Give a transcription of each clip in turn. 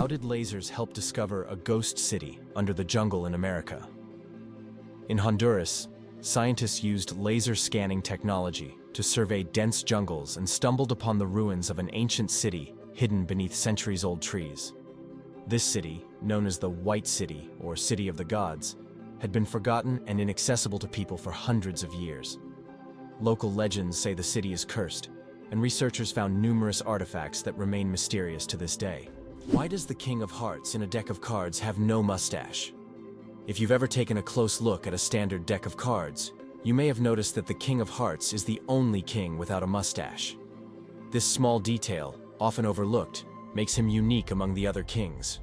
How did lasers help discover a ghost city under the jungle in America? In Honduras, scientists used laser scanning technology to survey dense jungles and stumbled upon the ruins of an ancient city hidden beneath centuries-old trees. This city, known as the White City or City of the Gods, had been forgotten and inaccessible to people for hundreds of years. Local legends say the city is cursed, and researchers found numerous artifacts that remain mysterious to this day. Why does the King of Hearts in a deck of cards have no mustache? If you've ever taken a close look at a standard deck of cards, you may have noticed that the King of Hearts is the only king without a mustache. This small detail, often overlooked, makes him unique among the other kings.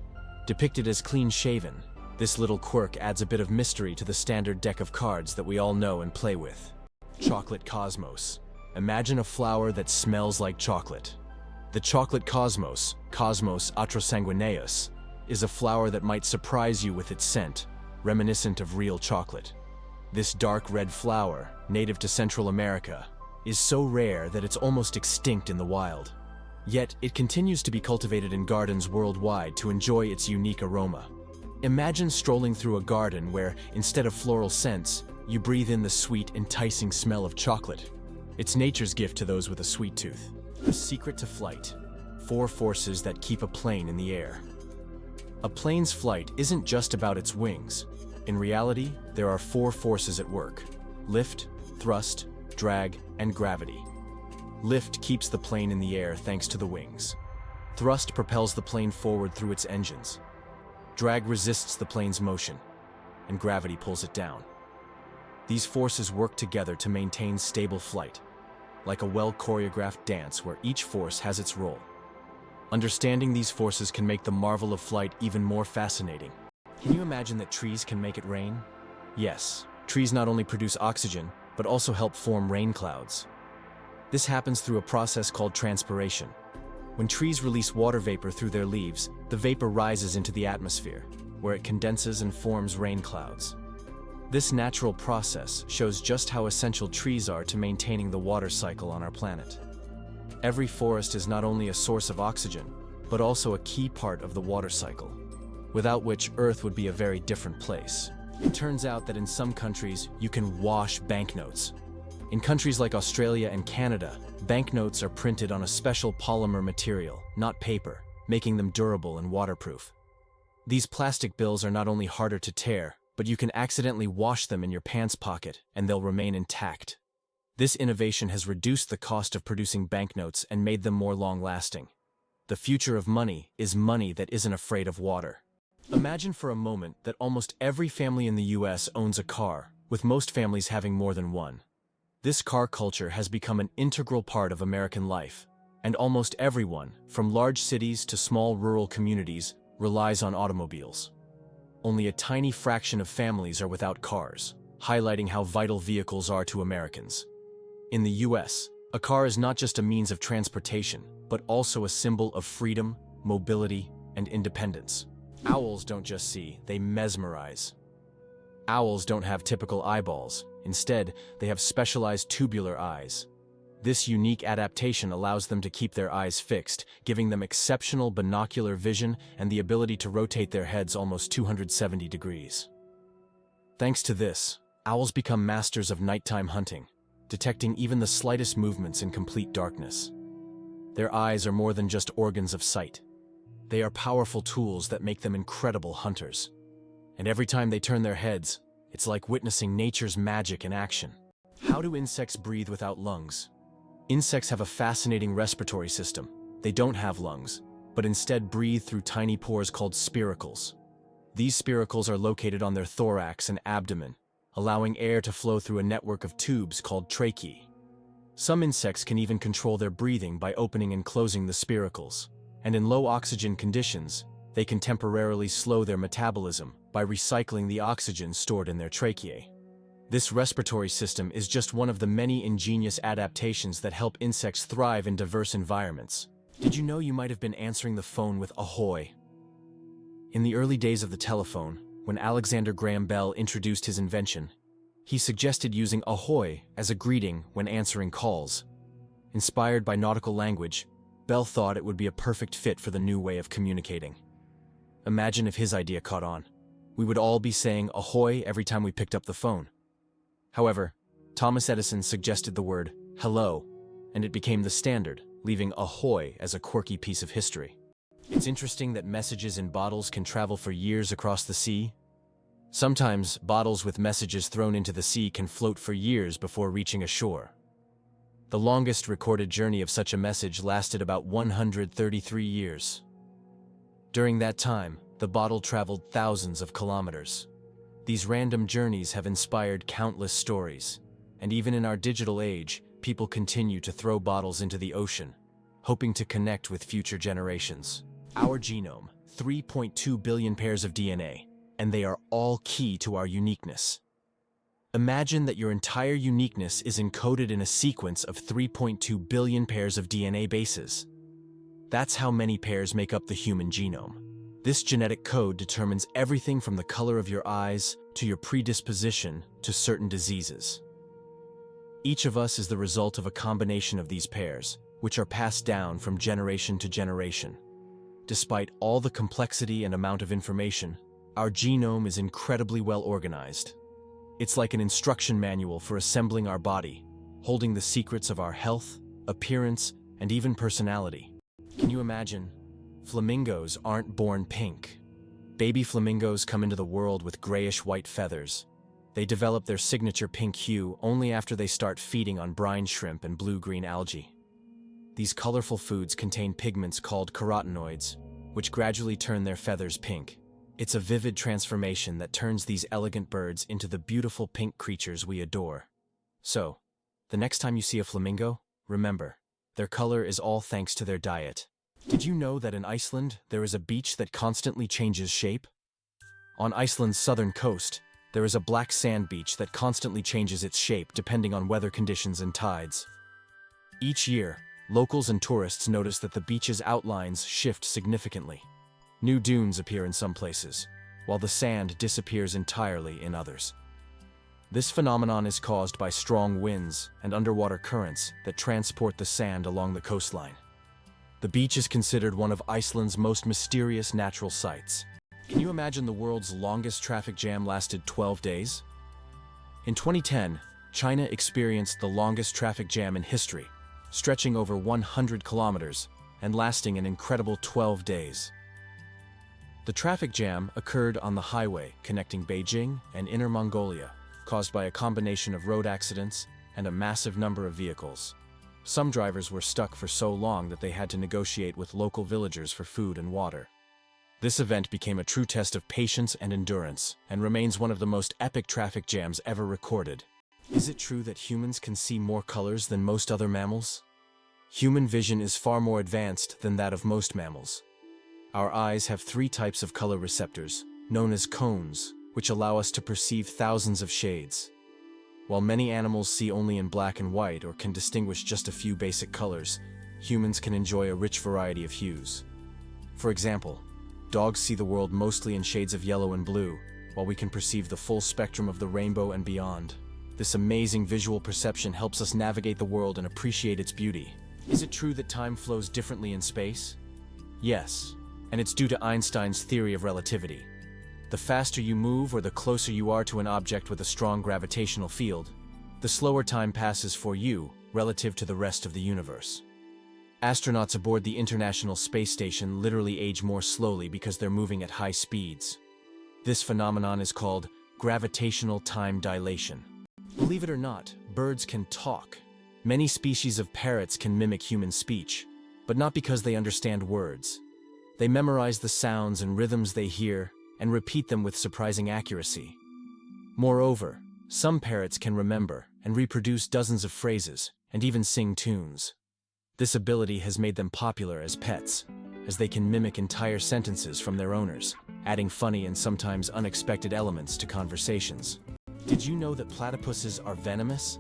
Depicted as clean-shaven, this little quirk adds a bit of mystery to the standard deck of cards that we all know and play with. Chocolate Cosmos. Imagine a flower that smells like chocolate. The chocolate cosmos, Cosmos atrosanguineus, is a flower that might surprise you with its scent, reminiscent of real chocolate. This dark red flower, native to Central America, is so rare that it's almost extinct in the wild. Yet, it continues to be cultivated in gardens worldwide to enjoy its unique aroma. Imagine strolling through a garden where, instead of floral scents, you breathe in the sweet, enticing smell of chocolate. It's nature's gift to those with a sweet tooth. The secret to flight. 4 forces that keep a plane in the air. A plane's flight isn't just about its wings. In reality, there are 4 forces at work: lift, thrust, drag, and gravity. Lift keeps the plane in the air thanks to the wings. Thrust propels the plane forward through its engines. Drag resists the plane's motion, and gravity pulls it down. These forces work together to maintain stable flight, like a well-choreographed dance where each force has its role. Understanding these forces can make the marvel of flight even more fascinating. Can you imagine that trees can make it rain? Yes, trees not only produce oxygen, but also help form rain clouds. This happens through a process called transpiration. When trees release water vapor through their leaves, the vapor rises into the atmosphere, where it condenses and forms rain clouds. This natural process shows just how essential trees are to maintaining the water cycle on our planet. Every forest is not only a source of oxygen, but also a key part of the water cycle, without which Earth would be a very different place. It turns out that in some countries, you can wash banknotes. In countries like Australia and Canada, banknotes are printed on a special polymer material, not paper, making them durable and waterproof. These plastic bills are not only harder to tear, but you can accidentally wash them in your pants pocket and they'll remain intact. This innovation has reduced the cost of producing banknotes and made them more long-lasting. The future of money is money that isn't afraid of water. Imagine for a moment that almost every family in the US owns a car, with most families having more than one. This car culture has become an integral part of American life, and almost everyone, from large cities to small rural communities, relies on automobiles. Only a tiny fraction of families are without cars, highlighting how vital vehicles are to Americans. In the US, a car is not just a means of transportation, but also a symbol of freedom, mobility, and independence. Owls don't just see, they mesmerize. Owls don't have typical eyeballs. Instead, they have specialized tubular eyes. This unique adaptation allows them to keep their eyes fixed, giving them exceptional binocular vision and the ability to rotate their heads almost 270 degrees. Thanks to this, owls become masters of nighttime hunting, detecting even the slightest movements in complete darkness. Their eyes are more than just organs of sight. They are powerful tools that make them incredible hunters. And every time they turn their heads, it's like witnessing nature's magic in action. How do insects breathe without lungs? Insects have a fascinating respiratory system. They don't have lungs, but instead breathe through tiny pores called spiracles. These spiracles are located on their thorax and abdomen, allowing air to flow through a network of tubes called tracheae. Some insects can even control their breathing by opening and closing the spiracles. And in low oxygen conditions, they can temporarily slow their metabolism by recycling the oxygen stored in their tracheae. This respiratory system is just one of the many ingenious adaptations that help insects thrive in diverse environments. Did you know you might have been answering the phone with "ahoy"? In the early days of the telephone, when Alexander Graham Bell introduced his invention, he suggested using "ahoy" as a greeting when answering calls. Inspired by nautical language, Bell thought it would be a perfect fit for the new way of communicating. Imagine if his idea caught on. We would all be saying ahoy every time we picked up the phone. However, Thomas Edison suggested the word hello, and it became the standard, leaving ahoy as a quirky piece of history. It's interesting that messages in bottles can travel for years across the sea. Sometimes, bottles with messages thrown into the sea can float for years before reaching a shore. The longest recorded journey of such a message lasted about 133 years. During that time, the bottle traveled thousands of kilometers. These random journeys have inspired countless stories, and even in our digital age, people continue to throw bottles into the ocean, hoping to connect with future generations. Our genome, 3.2 billion pairs of DNA, and they are all key to our uniqueness. Imagine that your entire uniqueness is encoded in a sequence of 3.2 billion pairs of DNA bases. That's how many pairs make up the human genome. This genetic code determines everything from the color of your eyes to your predisposition to certain diseases. Each of us is the result of a combination of these pairs, which are passed down from generation to generation. Despite all the complexity and amount of information, our genome is incredibly well organized. It's like an instruction manual for assembling our body, holding the secrets of our health, appearance, and even personality. Can you imagine? Flamingos aren't born pink. Baby flamingos come into the world with grayish-white feathers. They develop their signature pink hue only after they start feeding on brine shrimp and blue-green algae. These colorful foods contain pigments called carotenoids, which gradually turn their feathers pink. It's a vivid transformation that turns these elegant birds into the beautiful pink creatures we adore. So, the next time you see a flamingo, remember, their color is all thanks to their diet. Did you know that in Iceland, there is a beach that constantly changes shape? On Iceland's southern coast, there is a black sand beach that constantly changes its shape depending on weather conditions and tides. Each year, locals and tourists notice that the beach's outlines shift significantly. New dunes appear in some places, while the sand disappears entirely in others. This phenomenon is caused by strong winds and underwater currents that transport the sand along the coastline. The beach is considered one of Iceland's most mysterious natural sights. Can you imagine the world's longest traffic jam lasted 12 days? In 2010, China experienced the longest traffic jam in history, stretching over 100 kilometers and lasting an incredible 12 days. The traffic jam occurred on the highway connecting Beijing and Inner Mongolia, caused by a combination of road accidents and a massive number of vehicles. Some drivers were stuck for so long that they had to negotiate with local villagers for food and water. This event became a true test of patience and endurance, and remains one of the most epic traffic jams ever recorded. Is it true that humans can see more colors than most other mammals? Human vision is far more advanced than that of most mammals. Our eyes have 3 types of color receptors, known as cones, which allow us to perceive thousands of shades. While many animals see only in black and white or can distinguish just a few basic colors, humans can enjoy a rich variety of hues. For example, dogs see the world mostly in shades of yellow and blue, while we can perceive the full spectrum of the rainbow and beyond. This amazing visual perception helps us navigate the world and appreciate its beauty. Is it true that time flows differently in space? Yes, and it's due to Einstein's theory of relativity. The faster you move or the closer you are to an object with a strong gravitational field, the slower time passes for you relative to the rest of the universe. Astronauts aboard the International Space Station literally age more slowly because they're moving at high speeds. This phenomenon is called gravitational time dilation. Believe it or not, birds can talk. Many species of parrots can mimic human speech, but not because they understand words. They memorize the sounds and rhythms they hear and repeat them with surprising accuracy. Moreover, some parrots can remember and reproduce dozens of phrases and even sing tunes. This ability has made them popular as pets, as they can mimic entire sentences from their owners, adding funny and sometimes unexpected elements to conversations. Did you know that platypuses are venomous?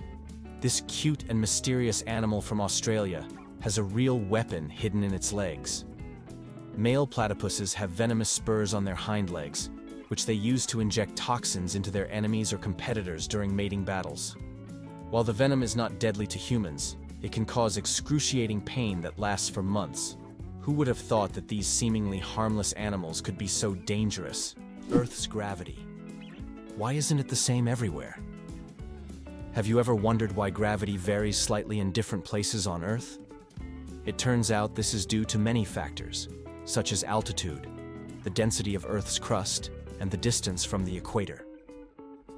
This cute and mysterious animal from Australia has a real weapon hidden in its legs. Male platypuses have venomous spurs on their hind legs, which they use to inject toxins into their enemies or competitors during mating battles. While the venom is not deadly to humans, it can cause excruciating pain that lasts for months. Who would have thought that these seemingly harmless animals could be so dangerous? Earth's gravity. Why isn't it the same everywhere? Have you ever wondered why gravity varies slightly in different places on Earth? It turns out this is due to many factors, such as altitude, the density of Earth's crust, and the distance from the equator.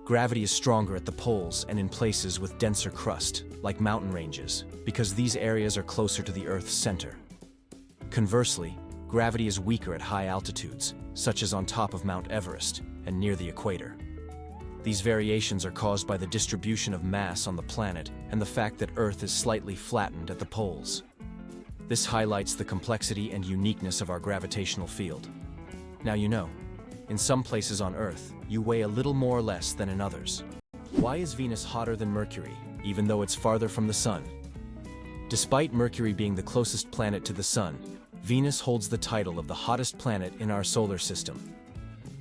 Gravity is stronger at the poles and in places with denser crust, like mountain ranges, because these areas are closer to the Earth's center. Conversely, gravity is weaker at high altitudes, such as on top of Mount Everest and near the equator. These variations are caused by the distribution of mass on the planet and the fact that Earth is slightly flattened at the poles. This highlights the complexity and uniqueness of our gravitational field. Now you know, in some places on Earth, you weigh a little more or less than in others. Why is Venus hotter than Mercury, even though it's farther from the Sun? Despite Mercury being the closest planet to the Sun, Venus holds the title of the hottest planet in our solar system.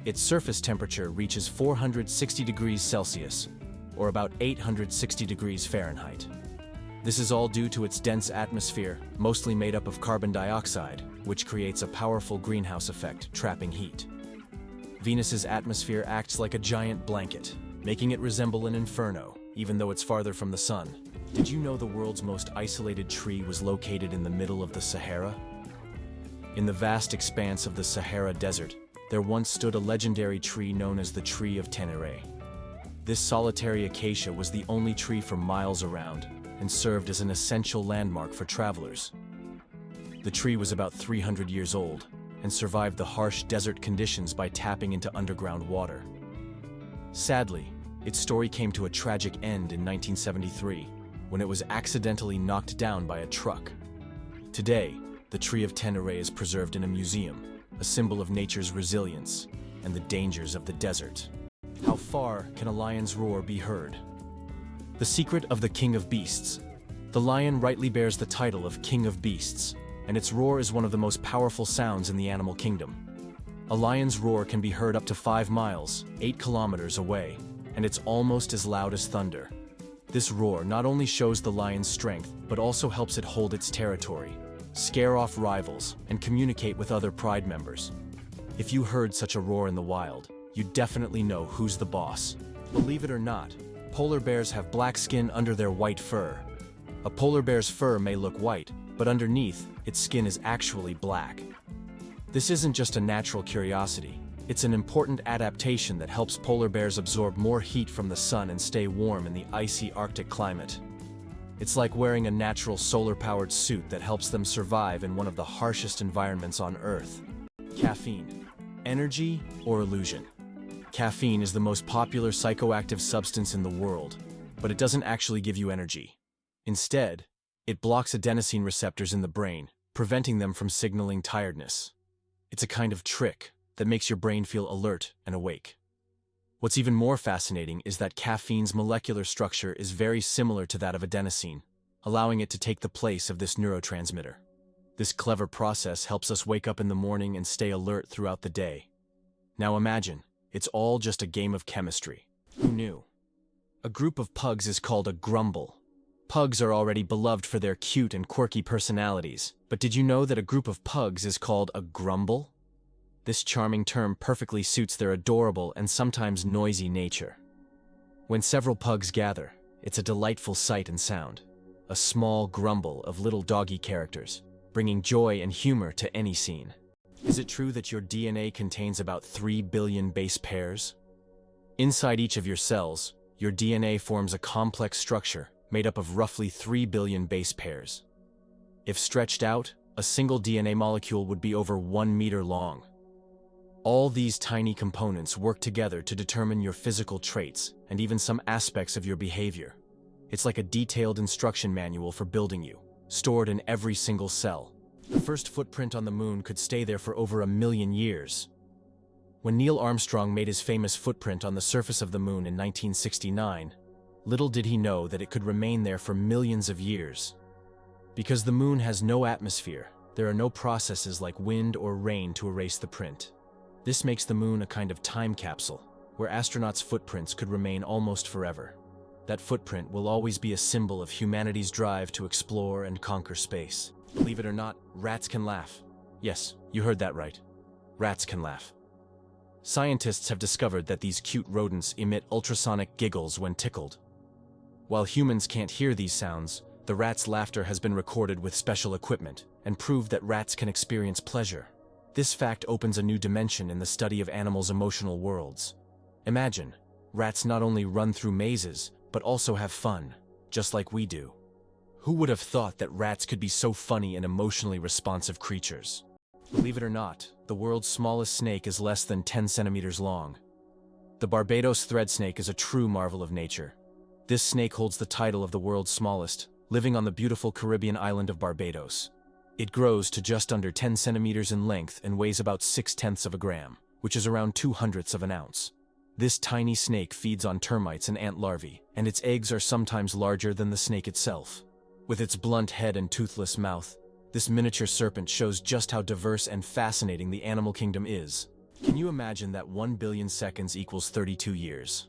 Its surface temperature reaches 460 degrees Celsius, or about 860 degrees Fahrenheit. This is all due to its dense atmosphere, mostly made up of carbon dioxide, which creates a powerful greenhouse effect, trapping heat. Venus's atmosphere acts like a giant blanket, making it resemble an inferno, even though it's farther from the Sun. Did you know the world's most isolated tree was located in the middle of the Sahara? In the vast expanse of the Sahara Desert, there once stood a legendary tree known as the Tree of Tenere. This solitary acacia was the only tree for miles around and served as an essential landmark for travelers. The tree was about 300 years old and survived the harsh desert conditions by tapping into underground water. Sadly, its story came to a tragic end in 1973, when it was accidentally knocked down by a truck. Today, the Tree of Tenere is preserved in a museum, a symbol of nature's resilience and the dangers of the desert. How far can a lion's roar be heard? The secret of the King of Beasts. The lion rightly bears the title of King of Beasts, and its roar is one of the most powerful sounds in the animal kingdom. A lion's roar can be heard up to 5 miles, 8 kilometers away, and it's almost as loud as thunder. This roar not only shows the lion's strength, but also helps it hold its territory, scare off rivals, and communicate with other pride members. If you heard such a roar in the wild, you'd definitely know who's the boss. Believe it or not, polar bears have black skin under their white fur. A polar bear's fur may look white, but underneath, its skin is actually black. This isn't just a natural curiosity, it's an important adaptation that helps polar bears absorb more heat from the sun and stay warm in the icy Arctic climate. It's like wearing a natural solar-powered suit that helps them survive in one of the harshest environments on Earth. Caffeine. Energy or illusion? Caffeine is the most popular psychoactive substance in the world, but it doesn't actually give you energy. Instead, it blocks adenosine receptors in the brain, preventing them from signaling tiredness. It's a kind of trick that makes your brain feel alert and awake. What's even more fascinating is that caffeine's molecular structure is very similar to that of adenosine, allowing it to take the place of this neurotransmitter. This clever process helps us wake up in the morning and stay alert throughout the day. Now imagine, it's all just a game of chemistry. Who knew? A group of pugs is called a grumble. Pugs are already beloved for their cute and quirky personalities, but did you know that a group of pugs is called a grumble? This charming term perfectly suits their adorable and sometimes noisy nature. When several pugs gather, it's a delightful sight and sound. A small grumble of little doggy characters, bringing joy and humor to any scene. Is it true that your DNA contains about 3 billion base pairs? Inside each of your cells, your DNA forms a complex structure made up of roughly 3 billion base pairs. If stretched out, a single DNA molecule would be over 1 meter long. All these tiny components work together to determine your physical traits and even some aspects of your behavior. It's like a detailed instruction manual for building you, stored in every single cell. The first footprint on the moon could stay there for over 1 million years. When Neil Armstrong made his famous footprint on the surface of the moon in 1969, little did he know that it could remain there for millions of years. Because the moon has no atmosphere, there are no processes like wind or rain to erase the print. This makes the moon a kind of time capsule, where astronauts' footprints could remain almost forever. That footprint will always be a symbol of humanity's drive to explore and conquer space. Believe it or not, rats can laugh. Yes, you heard that right. Rats can laugh. Scientists have discovered that these cute rodents emit ultrasonic giggles when tickled. While humans can't hear these sounds, the rat's laughter has been recorded with special equipment and proved that rats can experience pleasure. This fact opens a new dimension in the study of animals' emotional worlds. Imagine, rats not only run through mazes, but also have fun, just like we do. Who would have thought that rats could be so funny and emotionally responsive creatures? Believe it or not, the world's smallest snake is less than 10 centimeters long. The Barbados thread snake is a true marvel of nature. This snake holds the title of the world's smallest, living on the beautiful Caribbean island of Barbados. It grows to just under 10 centimeters in length and weighs about 0.6 of a gram, which is around 0.02 of an ounce. This tiny snake feeds on termites and ant larvae, and its eggs are sometimes larger than the snake itself. With its blunt head and toothless mouth, this miniature serpent shows just how diverse and fascinating the animal kingdom is. Can you imagine that 1 billion seconds equals 32 years?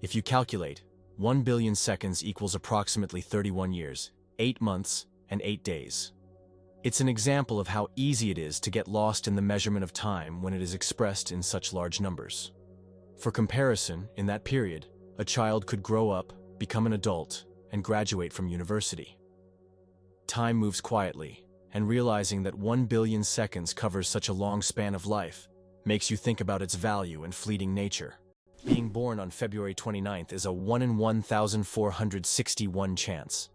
If you calculate, 1 billion seconds equals approximately 31 years, 8 months, and 8 days. It's an example of how easy it is to get lost in the measurement of time when it is expressed in such large numbers. For comparison, in that period, a child could grow up, become an adult, and graduate from university. Time moves quietly, and realizing that 1 billion seconds covers such a long span of life makes you think about its value and fleeting nature. Being born on February 29th is a 1 in 1,461 chance.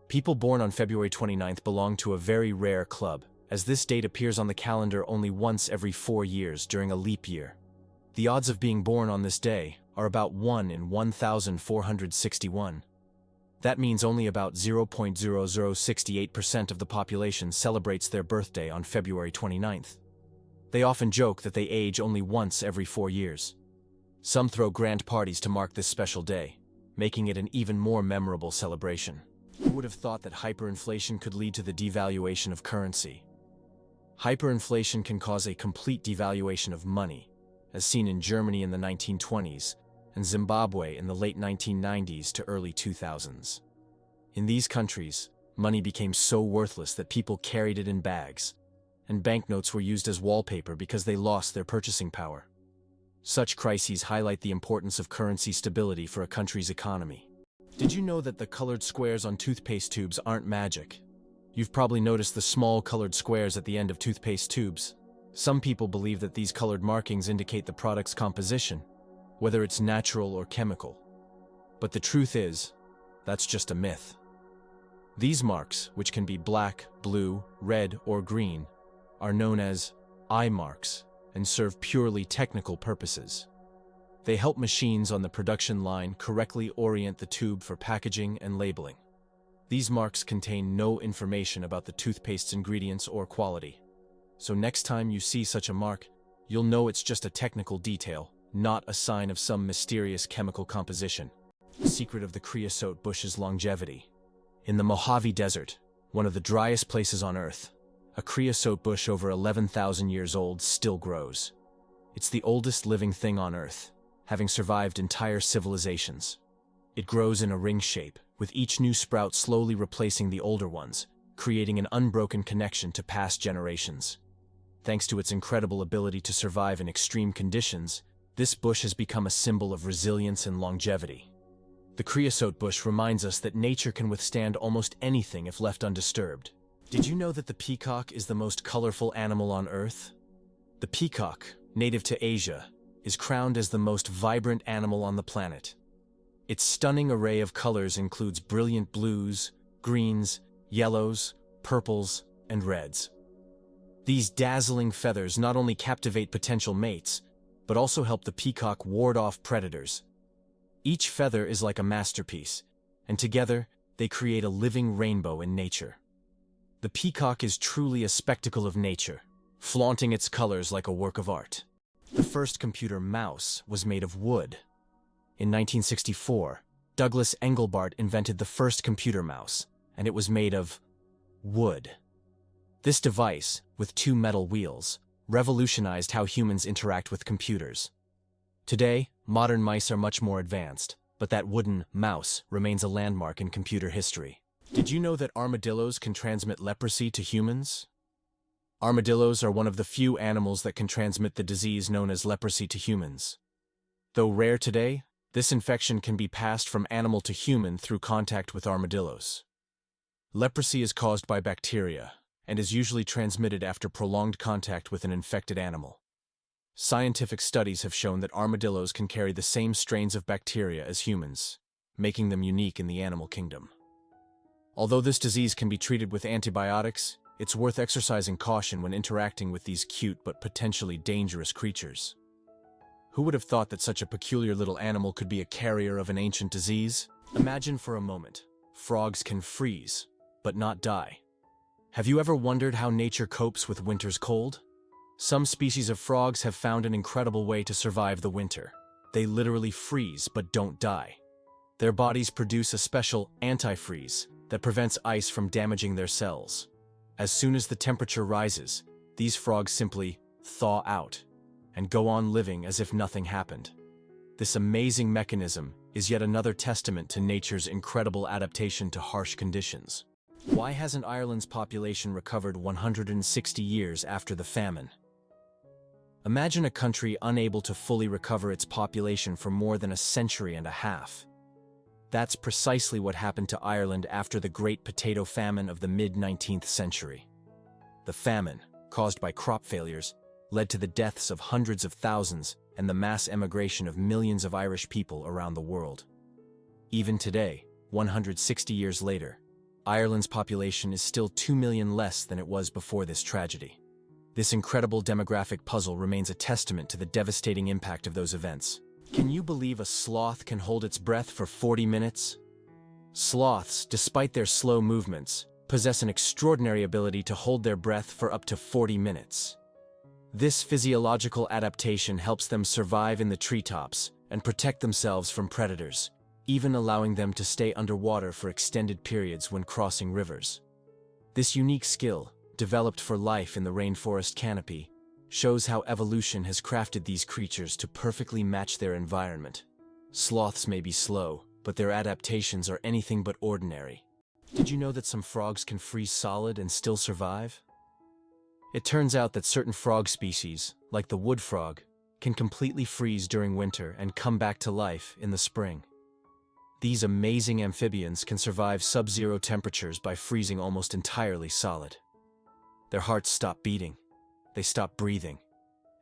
People born on February 29th belong to a very rare club, as this date appears on the calendar only once every 4 years during a leap year. The odds of being born on this day are about 1 in 1,461. That means only about 0.0068% of the population celebrates their birthday on February 29th. They often joke that they age only once every 4 years. Some throw grand parties to mark this special day, making it an even more memorable celebration. Who would have thought that hyperinflation could lead to the devaluation of currency? Hyperinflation can cause a complete devaluation of money, as seen in Germany in the 1920s and Zimbabwe in the late 1990s to early 2000s. In these countries, money became so worthless that people carried it in bags, and banknotes were used as wallpaper because they lost their purchasing power. Such crises highlight the importance of currency stability for a country's economy. Did you know that the colored squares on toothpaste tubes aren't magic? You've probably noticed the small colored squares at the end of toothpaste tubes. Some people believe that these colored markings indicate the product's composition, whether it's natural or chemical. But the truth is, that's just a myth. These marks, which can be black, blue, red, or green, are known as eye marks and serve purely technical purposes. They help machines on the production line correctly orient the tube for packaging and labeling. These marks contain no information about the toothpaste's ingredients or quality. So next time you see such a mark, you'll know it's just a technical detail, not a sign of some mysterious chemical composition. The secret of the creosote bush's longevity. In the Mojave Desert, one of the driest places on Earth, a creosote bush over 11,000 years old still grows. It's the oldest living thing on Earth, having survived entire civilizations. It grows in a ring shape, with each new sprout slowly replacing the older ones, creating an unbroken connection to past generations. Thanks to its incredible ability to survive in extreme conditions, this bush has become a symbol of resilience and longevity. The creosote bush reminds us that nature can withstand almost anything if left undisturbed. Did you know that the peacock is the most colorful animal on Earth? The peacock, native to Asia, is crowned as the most vibrant animal on the planet. Its stunning array of colors includes brilliant blues, greens, yellows, purples, and reds. These dazzling feathers not only captivate potential mates, but also help the peacock ward off predators. Each feather is like a masterpiece, and together they create a living rainbow in nature. The peacock is truly a spectacle of nature, flaunting its colors like a work of art. The first computer mouse was made of wood. In 1964, Douglas Engelbart invented the first computer mouse, and it was made of wood. This device, with 2 metal wheels, revolutionized how humans interact with computers. Today, modern mice are much more advanced, but that wooden mouse remains a landmark in computer history. Did you know that armadillos can transmit leprosy to humans? Armadillos are one of the few animals that can transmit the disease known as leprosy to humans. Though rare today, this infection can be passed from animal to human through contact with armadillos. Leprosy is caused by bacteria and is usually transmitted after prolonged contact with an infected animal. Scientific studies have shown that armadillos can carry the same strains of bacteria as humans, making them unique in the animal kingdom. Although this disease can be treated with antibiotics, it's worth exercising caution when interacting with these cute but potentially dangerous creatures. Who would have thought that such a peculiar little animal could be a carrier of an ancient disease? Imagine for a moment, frogs can freeze, but not die. Have you ever wondered how nature copes with winter's cold? Some species of frogs have found an incredible way to survive the winter. They literally freeze but don't die. Their bodies produce a special antifreeze that prevents ice from damaging their cells. As soon as the temperature rises, these frogs simply thaw out and go on living as if nothing happened. This amazing mechanism is yet another testament to nature's incredible adaptation to harsh conditions. Why hasn't Ireland's population recovered 160 years after the famine? Imagine a country unable to fully recover its population for more than a century and a half. That's precisely what happened to Ireland after the Great Potato Famine of the mid-19th century. The famine, caused by crop failures, led to the deaths of hundreds of thousands and the mass emigration of millions of Irish people around the world. Even today, 160 years later, Ireland's population is still 2 million less than it was before this tragedy. This incredible demographic puzzle remains a testament to the devastating impact of those events. Can you believe a sloth can hold its breath for 40 minutes? Sloths, despite their slow movements, possess an extraordinary ability to hold their breath for up to 40 minutes. This physiological adaptation helps them survive in the treetops and protect themselves from predators, even allowing them to stay underwater for extended periods when crossing rivers. This unique skill, developed for life in the rainforest canopy, shows how evolution has crafted these creatures to perfectly match their environment. Sloths may be slow, but their adaptations are anything but ordinary. Did you know that some frogs can freeze solid and still survive? It turns out that certain frog species, like the wood frog, can completely freeze during winter and come back to life in the spring. These amazing amphibians can survive sub-zero temperatures by freezing almost entirely solid. Their hearts stop beating, they stop breathing,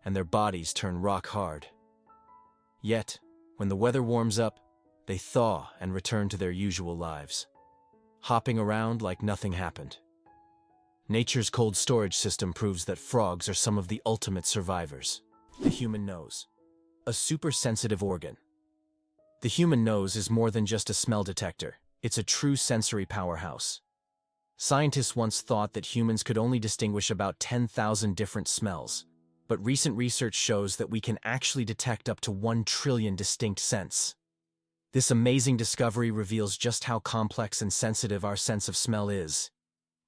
and their bodies turn rock hard. Yet, when the weather warms up, they thaw and return to their usual lives, hopping around like nothing happened. Nature's cold storage system proves that frogs are some of the ultimate survivors. The human nose, a super sensitive organ. The human nose is more than just a smell detector, it's a true sensory powerhouse. Scientists once thought that humans could only distinguish about 10,000 different smells, but recent research shows that we can actually detect up to 1 trillion distinct scents. This amazing discovery reveals just how complex and sensitive our sense of smell is.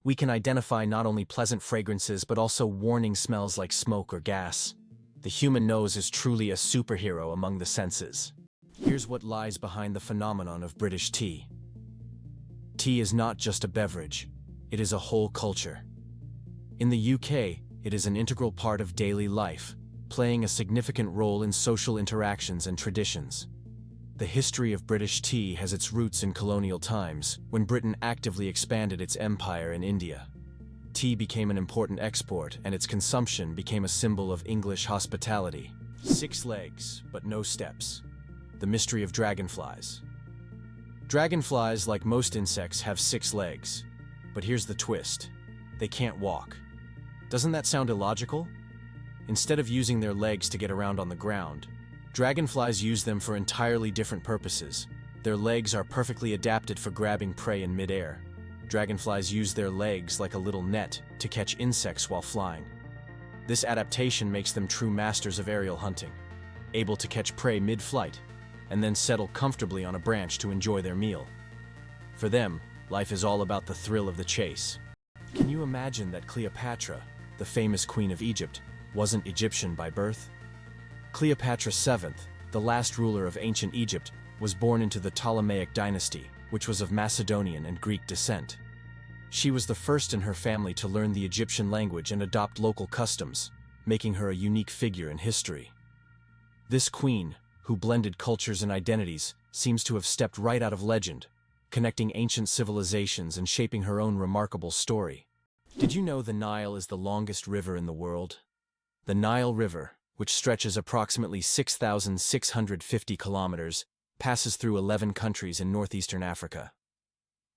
We can identify not only pleasant fragrances but also warning smells like smoke or gas. The human nose is truly a superhero among the senses. Here's what lies behind the phenomenon of British tea. Tea is not just a beverage, it is a whole culture. In the UK, it is an integral part of daily life, playing a significant role in social interactions and traditions. The history of British tea has its roots in colonial times, when Britain actively expanded its empire in India. Tea became an important export, and its consumption became a symbol of English hospitality. 6 legs, but no steps. The mystery of dragonflies. Dragonflies, like most insects, have 6 legs. But here's the twist. They can't walk. Doesn't that sound illogical? Instead of using their legs to get around on the ground, dragonflies use them for entirely different purposes. Their legs are perfectly adapted for grabbing prey in midair. Dragonflies use their legs like a little net to catch insects while flying. This adaptation makes them true masters of aerial hunting, able to catch prey mid-flight, and then settle comfortably on a branch to enjoy their meal. For them, life is all about the thrill of the chase. Can you imagine that Cleopatra, the famous queen of Egypt, wasn't Egyptian by birth? Cleopatra VII, the last ruler of ancient Egypt, was born into the Ptolemaic dynasty, which was of Macedonian and Greek descent. She was the first in her family to learn the Egyptian language and adopt local customs, making her a unique figure in history. This queen, who blended cultures and identities, seems to have stepped right out of legend, connecting ancient civilizations and shaping her own remarkable story. Did you know the Nile is the longest river in the world? The Nile River, which stretches approximately 6,650 kilometers, passes through 11 countries in northeastern Africa.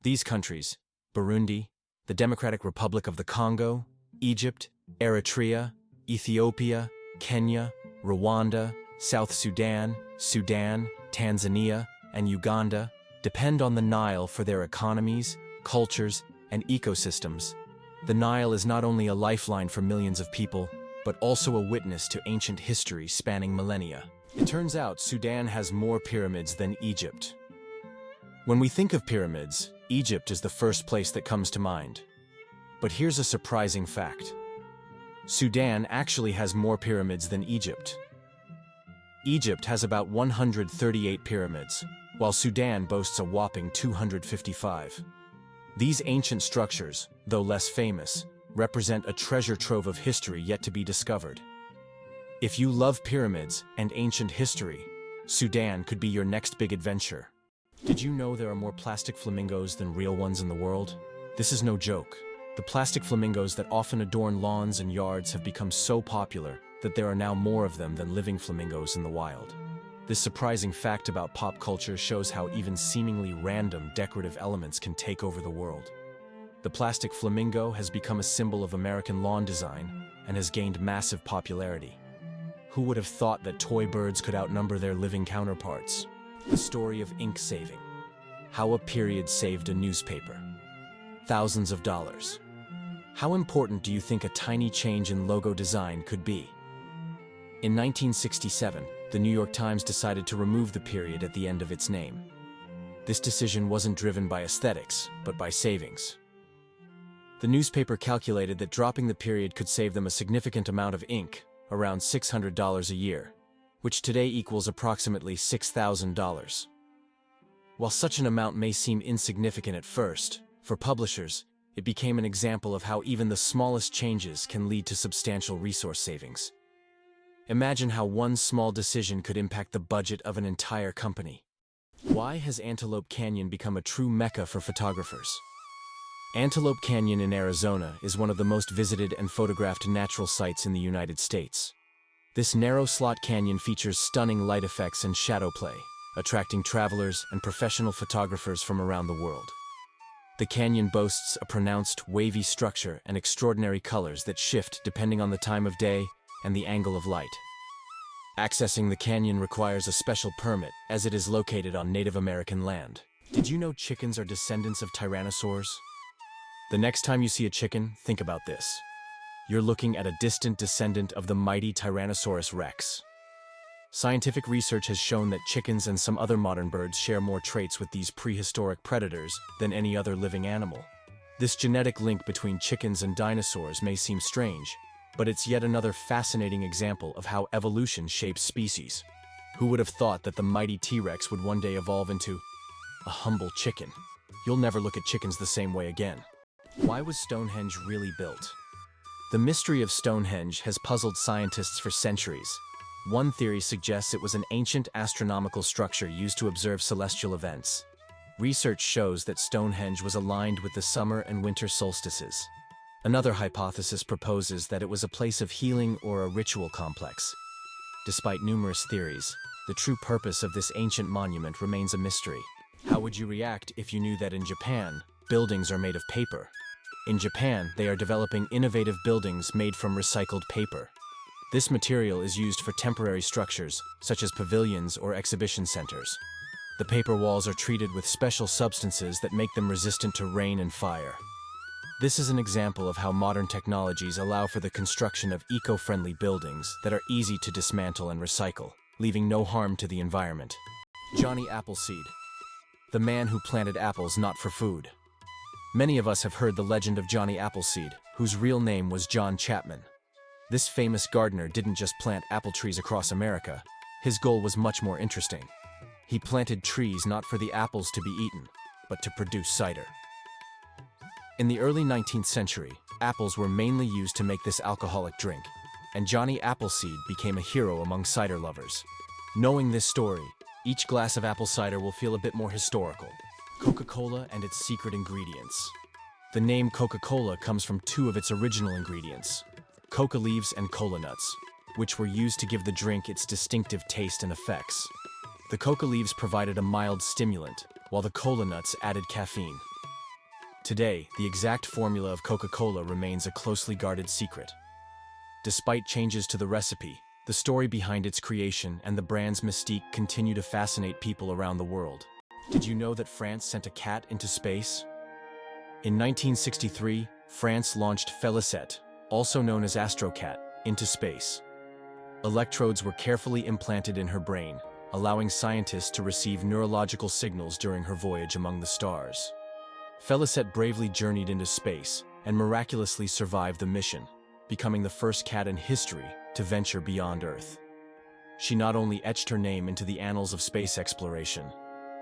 These countries, Burundi, the Democratic Republic of the Congo, Egypt, Eritrea, Ethiopia, Kenya, Rwanda, South Sudan, Sudan, Tanzania, and Uganda, depend on the Nile for their economies, cultures, and ecosystems. The Nile is not only a lifeline for millions of people, but also a witness to ancient history spanning millennia. It turns out Sudan has more pyramids than Egypt. When we think of pyramids, Egypt is the first place that comes to mind. But here's a surprising fact. Sudan actually has more pyramids than Egypt. Egypt has about 138 pyramids, while Sudan boasts a whopping 255. These ancient structures, though less famous, represent a treasure trove of history yet to be discovered. If you love pyramids and ancient history, Sudan could be your next big adventure. Did you know there are more plastic flamingos than real ones in the world? This is no joke. The plastic flamingos that often adorn lawns and yards have become so popular that there are now more of them than living flamingos in the wild. This surprising fact about pop culture shows how even seemingly random decorative elements can take over the world. The plastic flamingo has become a symbol of American lawn design and has gained massive popularity. Who would have thought that toy birds could outnumber their living counterparts? The story of ink saving. How a period saved a newspaper. Thousands of dollars. How important do you think a tiny change in logo design could be? In 1967, the New York Times decided to remove the period at the end of its name. This decision wasn't driven by aesthetics, but by savings. The newspaper calculated that dropping the period could save them a significant amount of ink, around $600 a year, which today equals approximately $6,000. While such an amount may seem insignificant at first, for publishers, it became an example of how even the smallest changes can lead to substantial resource savings. Imagine how one small decision could impact the budget of an entire company. Why has Antelope Canyon become a true mecca for photographers? Antelope Canyon in Arizona is one of the most visited and photographed natural sights in the United States. This narrow slot canyon features stunning light effects and shadow play, attracting travelers and professional photographers from around the world. The canyon boasts a pronounced, wavy structure and extraordinary colors that shift depending on the time of day and the angle of light. Accessing the canyon requires a special permit, as it is located on Native American land. Did you know chickens are descendants of tyrannosaurs? The next time you see a chicken, think about this. You're looking at a distant descendant of the mighty Tyrannosaurus rex. Scientific research has shown that chickens and some other modern birds share more traits with these prehistoric predators than any other living animal. This genetic link between chickens and dinosaurs may seem strange, but it's yet another fascinating example of how evolution shapes species. Who would have thought that the mighty T-Rex would one day evolve into a humble chicken? You'll never look at chickens the same way again. Why was Stonehenge really built? The mystery of Stonehenge has puzzled scientists for centuries. One theory suggests it was an ancient astronomical structure used to observe celestial events. Research shows that Stonehenge was aligned with the summer and winter solstices. Another hypothesis proposes that it was a place of healing or a ritual complex. Despite numerous theories, the true purpose of this ancient monument remains a mystery. How would you react if you knew that in Japan, buildings are made of paper? In Japan, they are developing innovative buildings made from recycled paper. This material is used for temporary structures, such as pavilions or exhibition centers. The paper walls are treated with special substances that make them resistant to rain and fire. This is an example of how modern technologies allow for the construction of eco-friendly buildings that are easy to dismantle and recycle, leaving no harm to the environment. Johnny Appleseed, the man who planted apples not for food. Many of us have heard the legend of Johnny Appleseed, whose real name was John Chapman. This famous gardener didn't just plant apple trees across America. His goal was much more interesting. He planted trees not for the apples to be eaten, but to produce cider. In the early 19th century, apples were mainly used to make this alcoholic drink, and Johnny Appleseed became a hero among cider lovers. Knowing this story, each glass of apple cider will feel a bit more historical. Coca-Cola and its secret ingredients. The name Coca-Cola comes from two of its original ingredients, coca leaves and cola nuts, which were used to give the drink its distinctive taste and effects. The coca leaves provided a mild stimulant, while the cola nuts added caffeine. Today, the exact formula of Coca-Cola remains a closely guarded secret. Despite changes to the recipe, the story behind its creation and the brand's mystique continue to fascinate people around the world. Did you know that France sent a cat into space? In 1963, France launched Félicette, also known as Astrocat, into space. Electrodes were carefully implanted in her brain, allowing scientists to receive neurological signals during her voyage among the stars. Félicette bravely journeyed into space and miraculously survived the mission, becoming the first cat in history to venture beyond Earth. She not only etched her name into the annals of space exploration,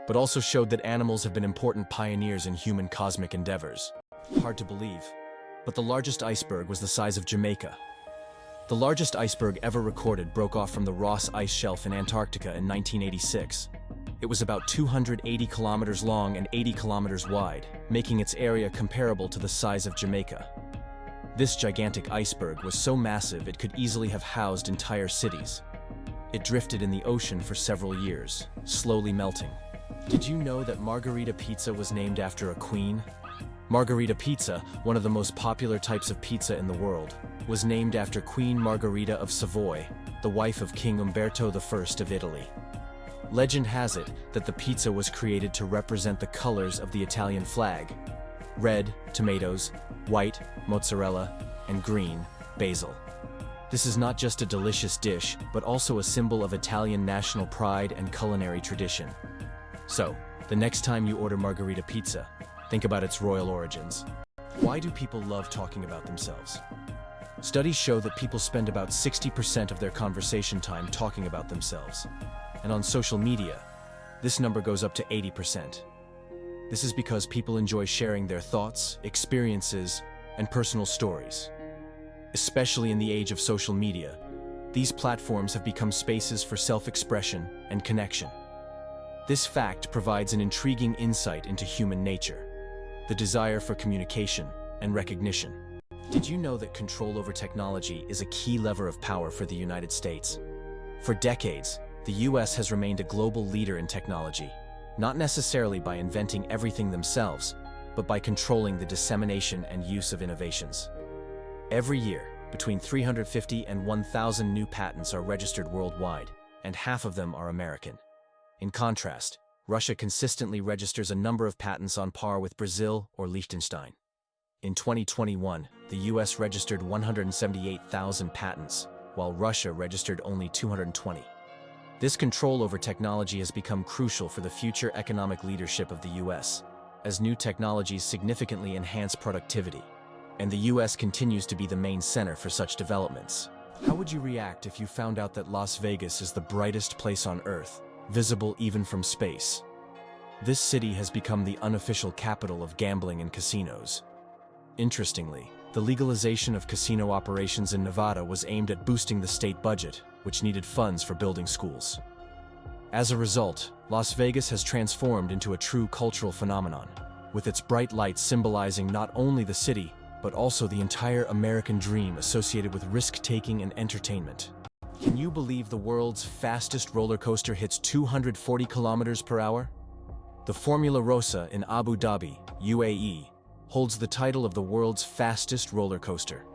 but also showed that animals have been important pioneers in human cosmic endeavors. Hard to believe, but the largest iceberg was the size of Jamaica. The largest iceberg ever recorded broke off from the Ross Ice Shelf in Antarctica in 1986. It was about 280 kilometers long and 80 kilometers wide, making its area comparable to the size of Jamaica. This gigantic iceberg was so massive it could easily have housed entire cities. It drifted in the ocean for several years, slowly melting. Did you know that Margherita pizza was named after a queen? Margherita pizza, one of the most popular types of pizza in the world, was named after Queen Margherita of Savoy, the wife of King Umberto I of Italy. Legend has it that the pizza was created to represent the colors of the Italian flag: red, tomatoes; white, mozzarella; and green, basil. This is not just a delicious dish, but also a symbol of Italian national pride and culinary tradition. So, the next time you order Margherita pizza, think about its royal origins. Why do people love talking about themselves? Studies show that people spend about 60% of their conversation time talking about themselves. And on social media, this number goes up to 80%. This is because people enjoy sharing their thoughts, experiences, and personal stories. Especially in the age of social media, these platforms have become spaces for self-expression and connection. This fact provides an intriguing insight into human nature, the desire for communication and recognition. Did you know that control over technology is a key lever of power for the United States? For decades, the US has remained a global leader in technology, not necessarily by inventing everything themselves, but by controlling the dissemination and use of innovations. Every year, between 350 and 1,000 new patents are registered worldwide, and half of them are American. In contrast, Russia consistently registers a number of patents on par with Brazil or Liechtenstein. In 2021, the US registered 178,000 patents, while Russia registered only 220. This control over technology has become crucial for the future economic leadership of the US, as new technologies significantly enhance productivity, and the US continues to be the main center for such developments. How would you react if you found out that Las Vegas is the brightest place on Earth, visible even from space? This city has become the unofficial capital of gambling and casinos. Interestingly, the legalization of casino operations in Nevada was aimed at boosting the state budget, which needed funds for building schools. As a result, Las Vegas has transformed into a true cultural phenomenon, with its bright lights symbolizing not only the city, but also the entire American dream associated with risk-taking and entertainment. Can you believe the world's fastest roller coaster hits 240 kilometers per hour? The Formula Rossa in Abu Dhabi, UAE, holds the title of the world's fastest roller coaster.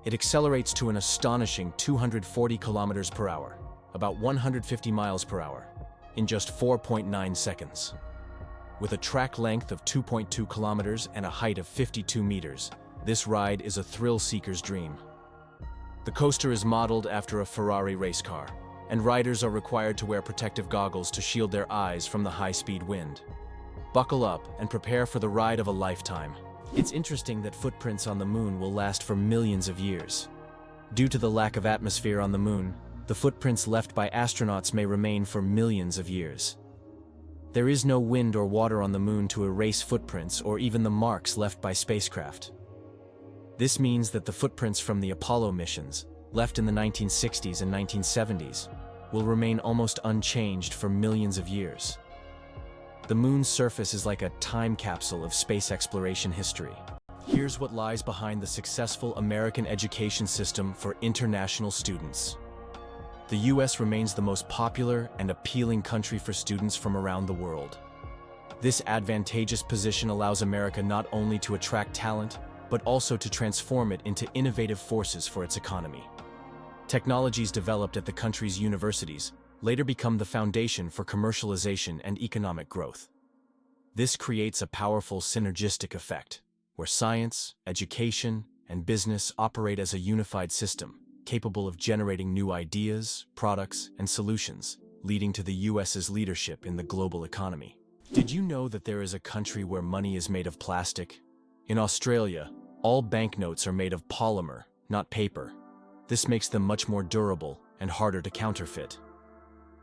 It accelerates to an astonishing 240 kilometers per hour, about 150 miles per hour, in just 4.9 seconds. With a track length of 2.2 kilometers and a height of 52 meters, this ride is a thrill-seeker's dream. The coaster is modeled after a Ferrari race car, and riders are required to wear protective goggles to shield their eyes from the high-speed wind. Buckle up and prepare for the ride of a lifetime. It's interesting that footprints on the moon will last for millions of years. Due to the lack of atmosphere on the moon, the footprints left by astronauts may remain for millions of years. There is no wind or water on the moon to erase footprints or even the marks left by spacecraft. This means that the footprints from the Apollo missions, left in the 1960s and 1970s, will remain almost unchanged for millions of years. The moon's surface is like a time capsule of space exploration history. Here's what lies behind the successful American education system for international students. The US remains the most popular and appealing country for students from around the world. This advantageous position allows America not only to attract talent, but also to transform it into innovative forces for its economy. Technologies developed at the country's universities later become the foundation for commercialization and economic growth. This creates a powerful synergistic effect, where science, education, and business operate as a unified system, capable of generating new ideas, products, and solutions, leading to the US's leadership in the global economy. Did you know that there is a country where money is made of plastic? In Australia, all banknotes are made of polymer, not paper. This makes them much more durable and harder to counterfeit.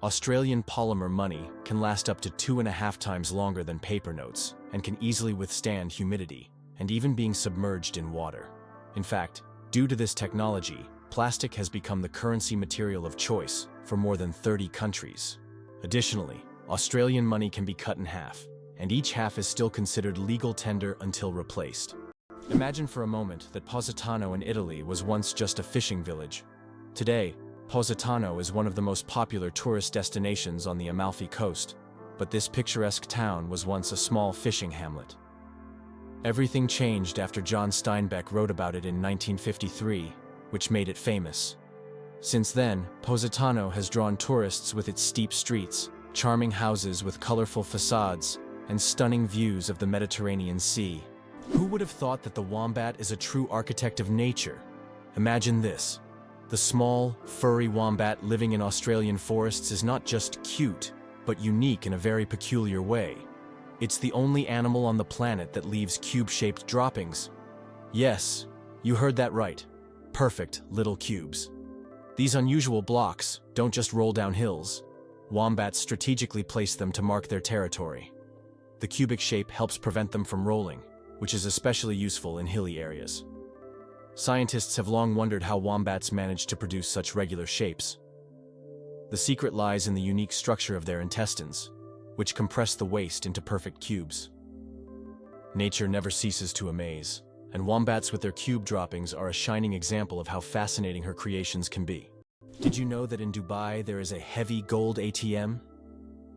Australian polymer money can last up to 2.5 times longer than paper notes and can easily withstand humidity and even being submerged in water. In fact, due to this technology, plastic has become the currency material of choice for more than 30 countries. Additionally, Australian money can be cut in half, and each half is still considered legal tender until replaced. Imagine for a moment that Positano in Italy was once just a fishing village. Today, Positano is one of the most popular tourist destinations on the Amalfi Coast, but this picturesque town was once a small fishing hamlet. Everything changed after John Steinbeck wrote about it in 1953, which made it famous. Since then, Positano has drawn tourists with its steep streets, charming houses with colorful facades, and stunning views of the Mediterranean Sea. Who would have thought that the wombat is a true architect of nature? Imagine this. The small, furry wombat living in Australian forests is not just cute, but unique in a very peculiar way. It's the only animal on the planet that leaves cube-shaped droppings. Yes, you heard that right. Perfect little cubes. These unusual blocks don't just roll down hills. Wombats strategically place them to mark their territory. The cubic shape helps prevent them from rolling, which is especially useful in hilly areas. Scientists have long wondered how wombats manage to produce such regular shapes. The secret lies in the unique structure of their intestines, which compress the waste into perfect cubes. Nature never ceases to amaze, and wombats with their cube droppings are a shining example of how fascinating her creations can be. Did you know that in Dubai there is a heavy gold ATM?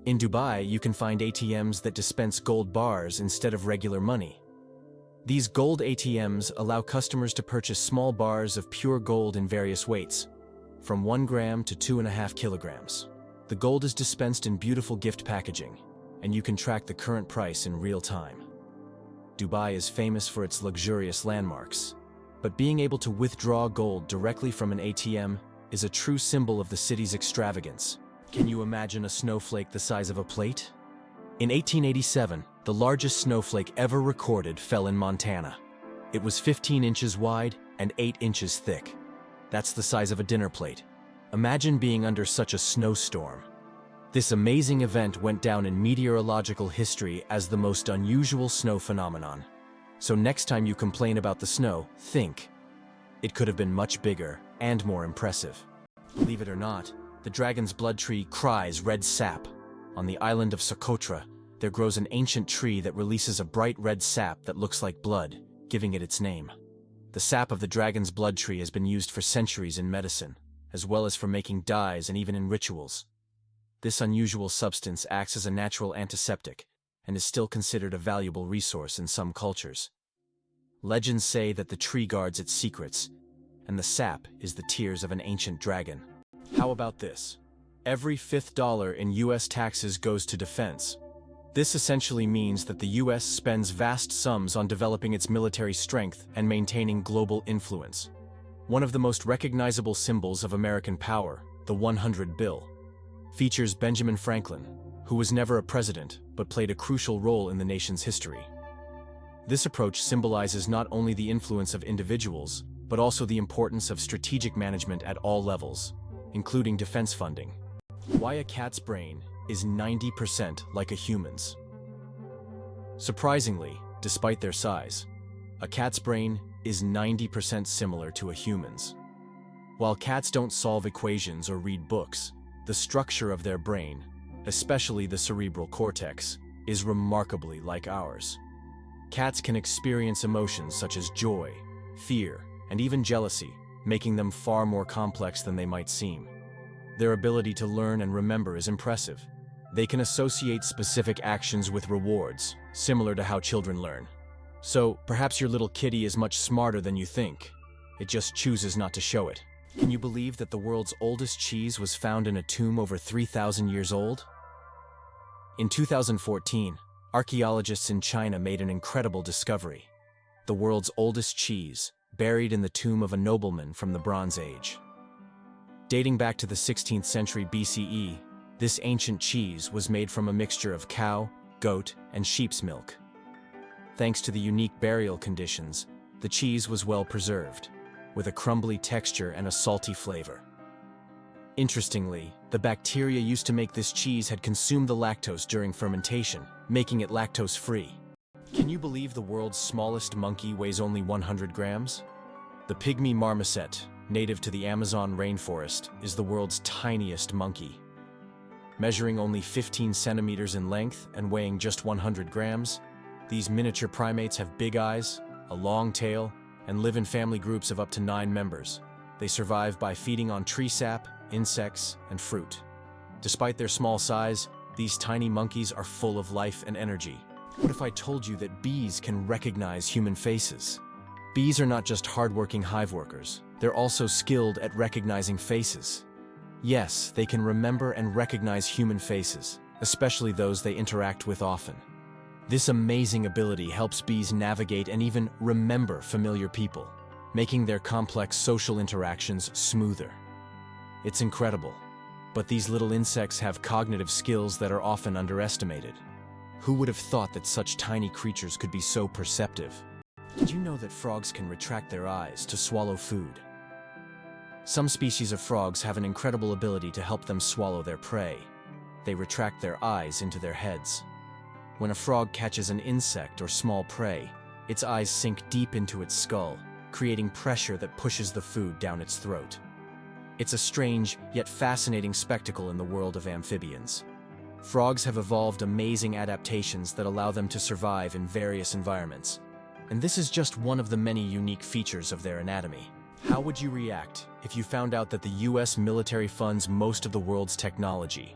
In Dubai, you can find ATMs that dispense gold bars instead of regular money. These gold ATMs allow customers to purchase small bars of pure gold in various weights, from 1 gram to 2.5 kilograms. The gold is dispensed in beautiful gift packaging, and you can track the current price in real time. Dubai is famous for its luxurious landmarks, but being able to withdraw gold directly from an ATM is a true symbol of the city's extravagance. Can you imagine a snowflake the size of a plate? In 1887, the largest snowflake ever recorded fell in Montana. It was 15 inches wide and 8 inches thick. That's the size of a dinner plate. Imagine being under such a snowstorm. This amazing event went down in meteorological history as the most unusual snow phenomenon. So next time you complain about the snow, think. It could have been much bigger and more impressive. Believe it or not, the dragon's blood tree cries red sap. On the island of Socotra, there grows an ancient tree that releases a bright red sap that looks like blood, giving it its name. The sap of the dragon's blood tree has been used for centuries in medicine, as well as for making dyes and even in rituals. This unusual substance acts as a natural antiseptic and is still considered a valuable resource in some cultures. Legends say that the tree guards its secrets, and the sap is the tears of an ancient dragon. How about this? Every fifth dollar in US taxes goes to defense. This essentially means that the US spends vast sums on developing its military strength and maintaining global influence. One of the most recognizable symbols of American power, the 100 bill, features Benjamin Franklin, who was never a president but played a crucial role in the nation's history. This approach symbolizes not only the influence of individuals, but also the importance of strategic management at all levels, including defense funding. Why a cat's brain is 90% like a human's. Surprisingly, despite their size, a cat's brain is 90% similar to a human's. While cats don't solve equations or read books, the structure of their brain, especially the cerebral cortex, is remarkably like ours. Cats can experience emotions such as joy, fear, and even jealousy, making them far more complex than they might seem. Their ability to learn and remember is impressive. They can associate specific actions with rewards, similar to how children learn. So, perhaps your little kitty is much smarter than you think. It just chooses not to show it. Can you believe that the world's oldest cheese was found in a tomb over 3,000 years old? In 2014, archaeologists in China made an incredible discovery: the world's oldest cheese, buried in the tomb of a nobleman from the Bronze Age. Dating back to the 16th century BCE, this ancient cheese was made from a mixture of cow, goat, and sheep's milk. Thanks to the unique burial conditions, the cheese was well preserved, with a crumbly texture and a salty flavor. Interestingly, the bacteria used to make this cheese had consumed the lactose during fermentation, making it lactose-free. Can you believe the world's smallest monkey weighs only 100 grams? The pygmy marmoset, native to the Amazon rainforest, is the world's tiniest monkey. Measuring only 15 centimeters in length and weighing just 100 grams, these miniature primates have big eyes, a long tail, and live in family groups of up to 9 members. They survive by feeding on tree sap, insects, and fruit. Despite their small size, these tiny monkeys are full of life and energy. What if I told you that bees can recognize human faces? Bees are not just hardworking hive workers, they're also skilled at recognizing faces. Yes, they can remember and recognize human faces, especially those they interact with often. This amazing ability helps bees navigate and even remember familiar people, making their complex social interactions smoother. It's incredible, but these little insects have cognitive skills that are often underestimated. Who would have thought that such tiny creatures could be so perceptive? Did you know that frogs can retract their eyes to swallow food? Some species of frogs have an incredible ability to help them swallow their prey. They retract their eyes into their heads. When a frog catches an insect or small prey, its eyes sink deep into its skull, creating pressure that pushes the food down its throat. It's a strange, yet fascinating spectacle in the world of amphibians. Frogs have evolved amazing adaptations that allow them to survive in various environments. And this is just one of the many unique features of their anatomy. How would you react if you found out that the US military funds most of the world's technology?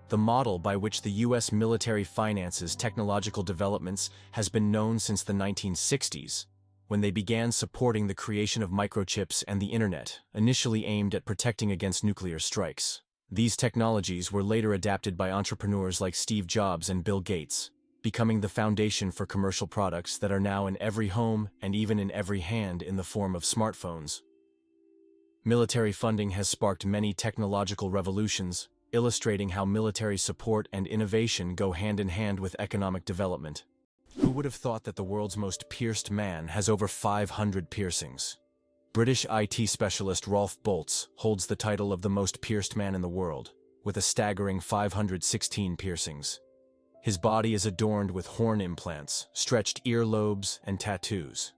The model by which the US military finances technological developments has been known since the 1960s, when they began supporting the creation of microchips and the internet, initially aimed at protecting against nuclear strikes. These technologies were later adapted by entrepreneurs like Steve Jobs and Bill Gates, becoming the foundation for commercial products that are now in every home and even in every hand in the form of smartphones. Military funding has sparked many technological revolutions, illustrating how military support and innovation go hand in hand with economic development. Who would have thought that the world's most pierced man has over 500 piercings? British IT specialist Rolf Boltz holds the title of the most pierced man in the world, with a staggering 516 piercings. His body is adorned with horn implants, stretched earlobes, and tattoos.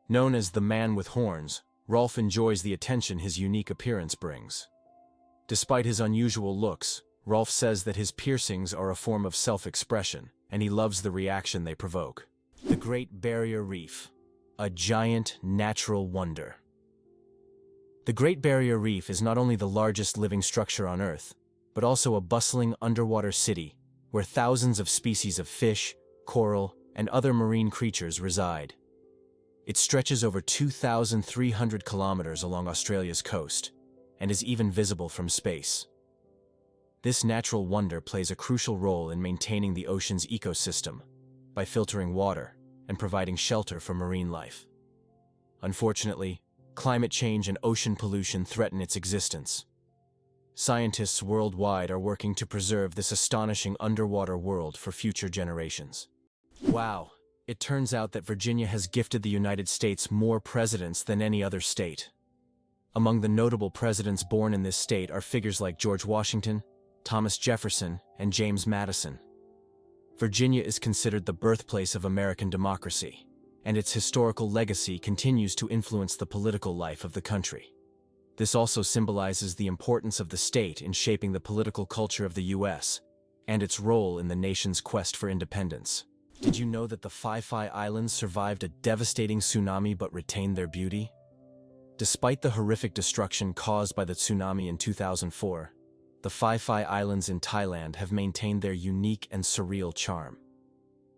Known as the Man with Horns, Rolf enjoys the attention his unique appearance brings. Despite his unusual looks, Rolf says that his piercings are a form of self-expression, and he loves the reaction they provoke. The Great Barrier Reef, a giant natural wonder. The Great Barrier Reef is not only the largest living structure on Earth, but also a bustling underwater city where thousands of species of fish, coral, and other marine creatures reside. It stretches over 2,300 kilometers along Australia's coast, and is even visible from space. This natural wonder plays a crucial role in maintaining the ocean's ecosystem by filtering water and providing shelter for marine life. Unfortunately, climate change and ocean pollution threaten its existence. Scientists worldwide are working to preserve this astonishing underwater world for future generations. Wow, it turns out that Virginia has gifted the United States more presidents than any other state. Among the notable presidents born in this state are figures like George Washington, Thomas Jefferson, and James Madison. Virginia is considered the birthplace of American democracy, and its historical legacy continues to influence the political life of the country. This also symbolizes the importance of the state in shaping the political culture of the U.S. and its role in the nation's quest for independence. Did you know that the Phi Phi Islands survived a devastating tsunami but retained their beauty? Despite the horrific destruction caused by the tsunami in 2004, the Phi Phi Islands in Thailand have maintained their unique and surreal charm.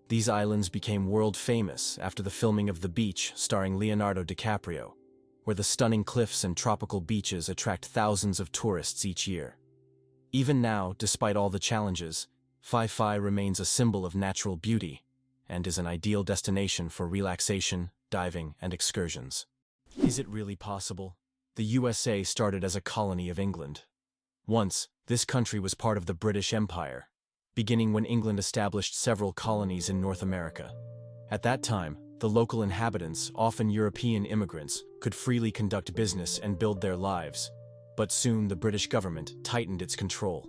These islands became world famous after the filming of The Beach starring Leonardo DiCaprio, where the stunning cliffs and tropical beaches attract thousands of tourists each year. Even now, despite all the challenges, Phi Phi remains a symbol of natural beauty and is an ideal destination for relaxation, diving, and excursions. Is it really possible? The USA started as a colony of England. Once, this country was part of the British Empire, beginning when England established several colonies in North America. At that time, the local inhabitants, often European immigrants, could freely conduct business and build their lives, but soon the British government tightened its control.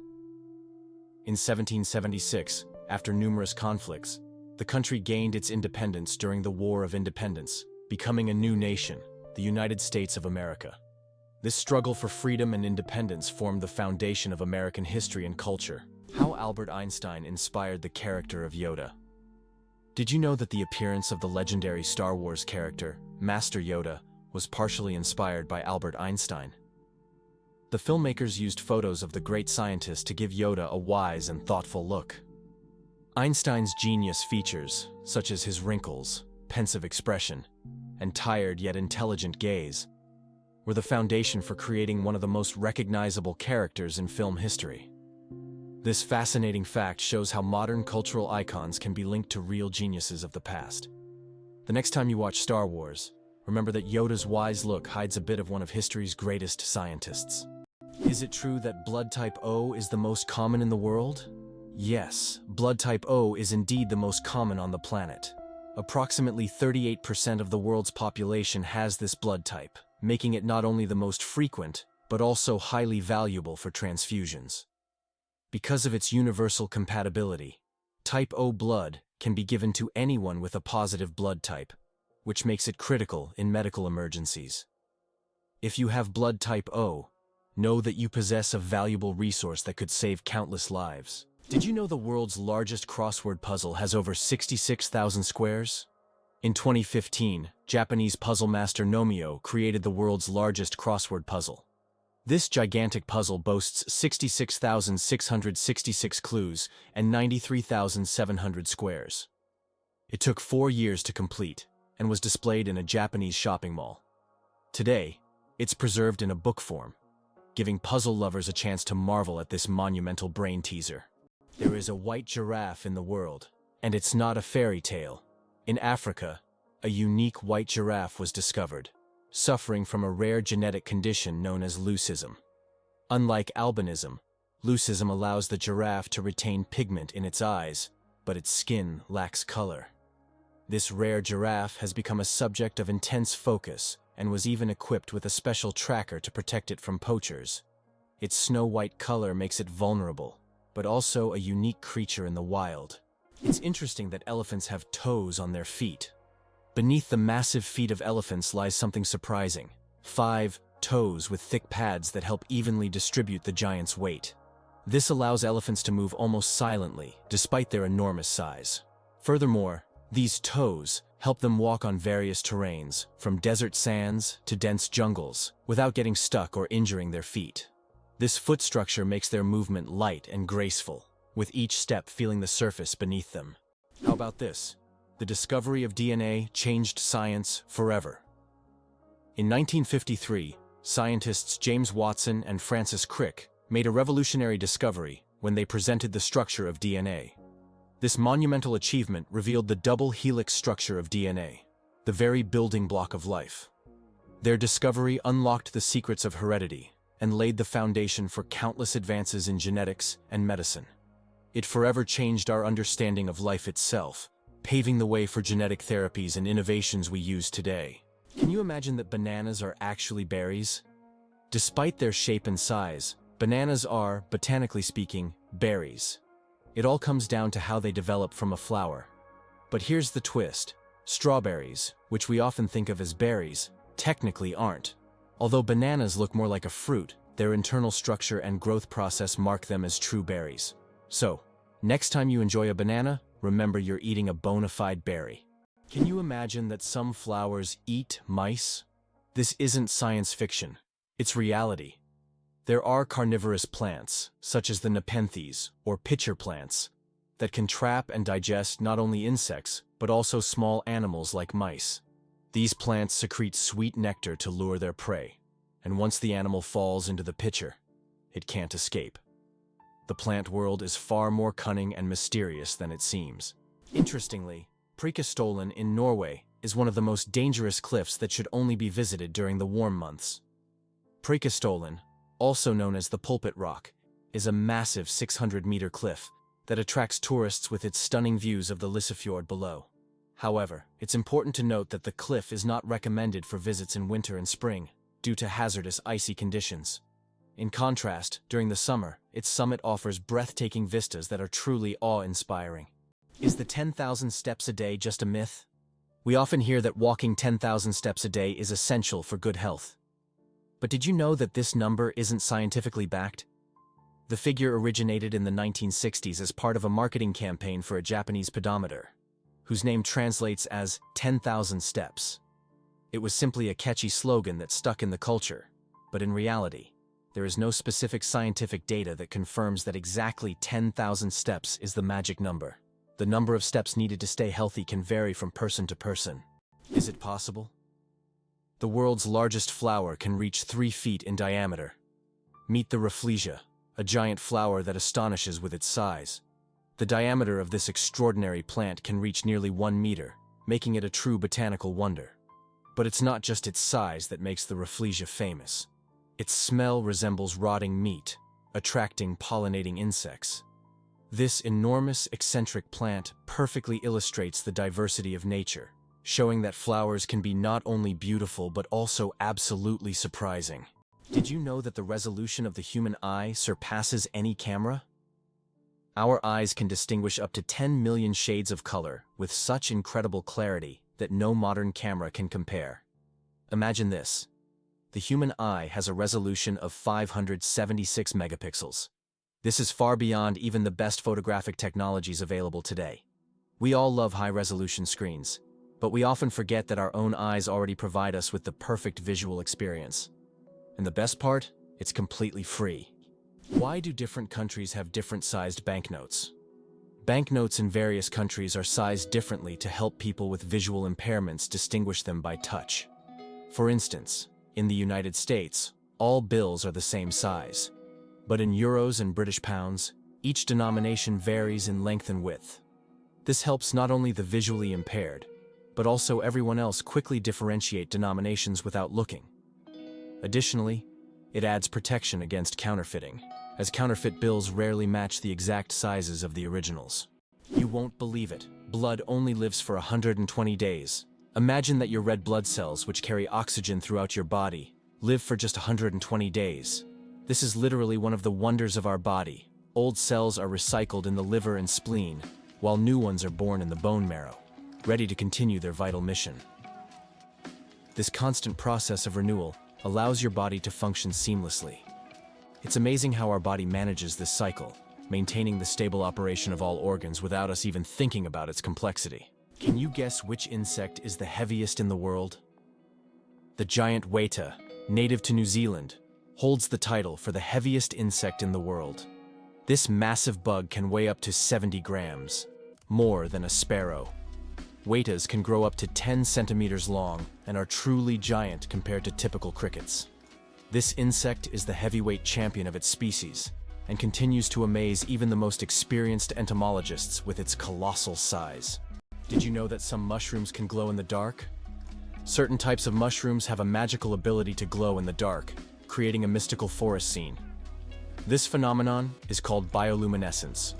In 1776, after numerous conflicts, the country gained its independence during the War of Independence, becoming a new nation, the United States of America. This struggle for freedom and independence formed the foundation of American history and culture. How Albert Einstein inspired the character of Yoda. Did you know that the appearance of the legendary Star Wars character, Master Yoda, was partially inspired by Albert Einstein? The filmmakers used photos of the great scientist to give Yoda a wise and thoughtful look. Einstein's genius features, such as his wrinkles, pensive expression, and tired yet intelligent gaze, were the foundation for creating one of the most recognizable characters in film history. This fascinating fact shows how modern cultural icons can be linked to real geniuses of the past. The next time you watch Star Wars, remember that Yoda's wise look hides a bit of one of history's greatest scientists. Is it true that blood type O is the most common in the world? Yes, blood type O is indeed the most common on the planet. Approximately 38% of the world's population has this blood type, making it not only the most frequent, but also highly valuable for transfusions. Because of its universal compatibility, type O blood can be given to anyone with a positive blood type, which makes it critical in medical emergencies. If you have blood type O, know that you possess a valuable resource that could save countless lives. Did you know the world's largest crossword puzzle has over 66,000 squares? In 2015, Japanese puzzle master Nomio created the world's largest crossword puzzle. This gigantic puzzle boasts 66,666 clues and 93,700 squares. It took 4 years to complete and was displayed in a Japanese shopping mall. Today, it's preserved in a book form, giving puzzle lovers a chance to marvel at this monumental brain teaser. There is a white giraffe in the world, and it's not a fairy tale. In Africa, a unique white giraffe was discovered, suffering from a rare genetic condition known as leucism. Unlike albinism, leucism allows the giraffe to retain pigment in its eyes, but its skin lacks color. This rare giraffe has become a subject of intense focus and was even equipped with a special tracker to protect it from poachers. Its snow-white color makes it vulnerable, but also a unique creature in the wild. It's interesting that elephants have toes on their feet. Beneath the massive feet of elephants lies something surprising: 5 toes with thick pads that help evenly distribute the giant's weight. This allows elephants to move almost silently, despite their enormous size. Furthermore, these toes help them walk on various terrains, from desert sands to dense jungles, without getting stuck or injuring their feet. This foot structure makes their movement light and graceful, with each step feeling the surface beneath them. How about this? The discovery of DNA changed science forever. In 1953, scientists James Watson and Francis Crick made a revolutionary discovery when they presented the structure of DNA. This monumental achievement revealed the double helix structure of DNA, the very building block of life. Their discovery unlocked the secrets of heredity and laid the foundation for countless advances in genetics and medicine. It forever changed our understanding of life itself, paving the way for genetic therapies and innovations we use today. Can you imagine that bananas are actually berries? Despite their shape and size, Bananas are, botanically speaking, berries. It all comes down to how they develop from a flower. But here's the twist. Strawberries, which we often think of as berries, technically aren't. Although bananas look more like a fruit, their internal structure and growth process mark them as true berries. So, next time you enjoy a banana, remember you're eating a bona fide berry. Can you imagine that some flowers eat mice? This isn't science fiction. It's reality. There are carnivorous plants, such as the nepenthes, or pitcher plants, that can trap and digest not only insects, but also small animals like mice. These plants secrete sweet nectar to lure their prey, and once the animal falls into the pitcher, it can't escape. The plant world is far more cunning and mysterious than it seems. Interestingly, Preikestolen in Norway is one of the most dangerous cliffs that should only be visited during the warm months. Preikestolen, also known as the Pulpit Rock, is a massive 600-meter cliff that attracts tourists with its stunning views of the Lysefjord below. However, it's important to note that the cliff is not recommended for visits in winter and spring due to hazardous icy conditions. In contrast, during the summer, its summit offers breathtaking vistas that are truly awe-inspiring. Is the 10,000 steps a day just a myth? We often hear that walking 10,000 steps a day is essential for good health. But did you know that this number isn't scientifically backed? The figure originated in the 1960s as part of a marketing campaign for a Japanese pedometer, whose name translates as 10,000 steps. It was simply a catchy slogan that stuck in the culture, but in reality, there is no specific scientific data that confirms that exactly 10,000 steps is the magic number. The number of steps needed to stay healthy can vary from person to person. Is it possible? The world's largest flower can reach 3 feet in diameter. Meet the Rafflesia, a giant flower that astonishes with its size. The diameter of this extraordinary plant can reach nearly 1 meter, making it a true botanical wonder. But it's not just its size that makes the Rafflesia famous. Its smell resembles rotting meat, attracting pollinating insects. This enormous, eccentric plant perfectly illustrates the diversity of nature, showing that flowers can be not only beautiful but also absolutely surprising. Did you know that the resolution of the human eye surpasses any camera? Our eyes can distinguish up to 10 million shades of color with such incredible clarity that no modern camera can compare. Imagine this. The human eye has a resolution of 576 megapixels. This is far beyond even the best photographic technologies available today. We all love high-resolution screens, but we often forget that our own eyes already provide us with the perfect visual experience. And the best part? It's completely free. Why do different countries have different-sized banknotes? Banknotes in various countries are sized differently to help people with visual impairments distinguish them by touch. For instance, in the United States, all bills are the same size. But in euros and British pounds, each denomination varies in length and width. This helps not only the visually impaired, but also everyone else quickly differentiate denominations without looking. Additionally, it adds protection against counterfeiting, as counterfeit bills rarely match the exact sizes of the originals. You won't believe it. Blood only lives for 120 days. Imagine that your red blood cells, which carry oxygen throughout your body, live for just 120 days. This is literally one of the wonders of our body. Old cells are recycled in the liver and spleen, while new ones are born in the bone marrow, ready to continue their vital mission. This constant process of renewal allows your body to function seamlessly. It's amazing how our body manages this cycle, maintaining the stable operation of all organs without us even thinking about its complexity. Can you guess which insect is the heaviest in the world? The giant weta, native to New Zealand, holds the title for the heaviest insect in the world. This massive bug can weigh up to 70 grams, more than a sparrow. Wetas can grow up to 10 centimeters long and are truly giant compared to typical crickets. This insect is the heavyweight champion of its species and continues to amaze even the most experienced entomologists with its colossal size. Did you know that some mushrooms can glow in the dark? Certain types of mushrooms have a magical ability to glow in the dark, creating a mystical forest scene. This phenomenon is called bioluminescence.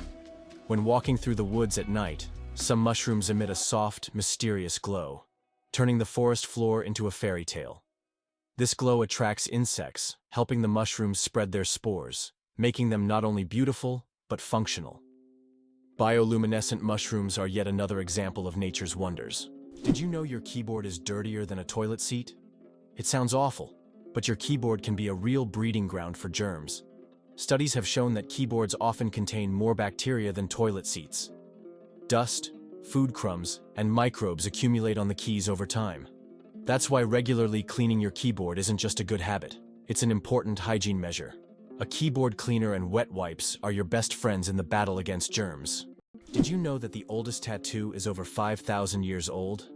When walking through the woods at night, some mushrooms emit a soft, mysterious glow, turning the forest floor into a fairy tale. This glow attracts insects, helping the mushrooms spread their spores, making them not only beautiful, but functional. Bioluminescent mushrooms are yet another example of nature's wonders. Did you know your keyboard is dirtier than a toilet seat? It sounds awful, but your keyboard can be a real breeding ground for germs. Studies have shown that keyboards often contain more bacteria than toilet seats. Dust, food crumbs, and microbes accumulate on the keys over time. That's why regularly cleaning your keyboard isn't just a good habit, it's an important hygiene measure. A keyboard cleaner and wet wipes are your best friends in the battle against germs. Did you know that the oldest tattoo is over 5,000 years old?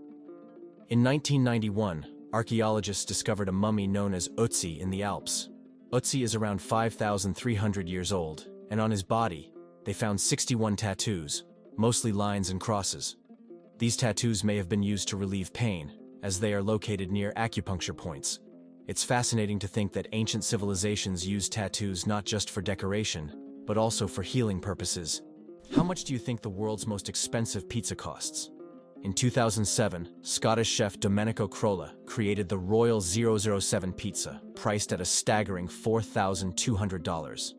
In 1991, archaeologists discovered a mummy known as Ötzi in the Alps. Ötzi is around 5,300 years old, and on his body, they found 61 tattoos, mostly lines and crosses. These tattoos may have been used to relieve pain, as they are located near acupuncture points. It's fascinating to think that ancient civilizations used tattoos not just for decoration, but also for healing purposes. How much do you think the world's most expensive pizza costs? In 2007, Scottish chef Domenico Crolla created the Royal 007 pizza, priced at a staggering $4,200.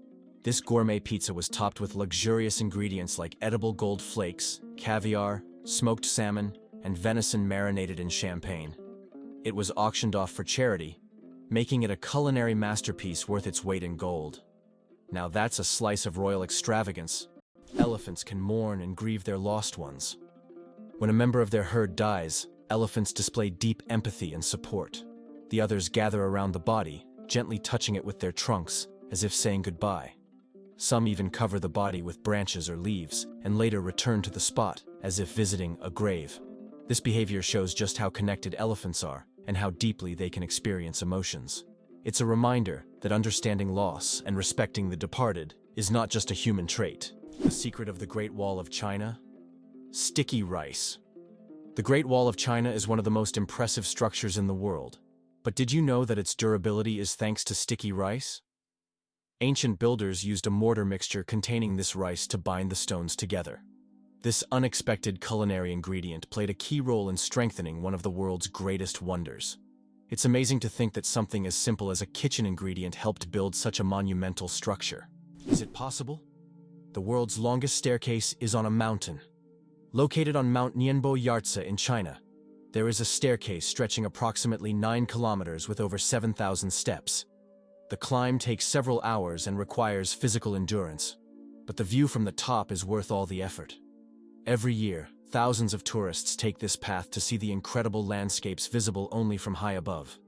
This gourmet pizza was topped with luxurious ingredients like edible gold flakes, caviar, smoked salmon, and venison marinated in champagne. It was auctioned off for charity, making it a culinary masterpiece worth its weight in gold. Now that's a slice of royal extravagance. Elephants can mourn and grieve their lost ones. When a member of their herd dies, elephants display deep empathy and support. The others gather around the body, gently touching it with their trunks, as if saying goodbye. Some even cover the body with branches or leaves, and later return to the spot, as if visiting a grave. This behavior shows just how connected elephants are, and how deeply they can experience emotions. It's a reminder that understanding loss and respecting the departed is not just a human trait. The secret of the Great Wall of China? Sticky rice. The Great Wall of China is one of the most impressive structures in the world. But did you know that its durability is thanks to sticky rice? Ancient builders used a mortar mixture containing this rice to bind the stones together. This unexpected culinary ingredient played a key role in strengthening one of the world's greatest wonders. It's amazing to think that something as simple as a kitchen ingredient helped build such a monumental structure. Is it possible? The world's longest staircase is on a mountain. Located on Mount Nianbo Yartse in China, there is a staircase stretching approximately 9 kilometers with over 7,000 steps. The climb takes several hours and requires physical endurance, but the view from the top is worth all the effort. Every year, thousands of tourists take this path to see the incredible landscapes visible only from high above.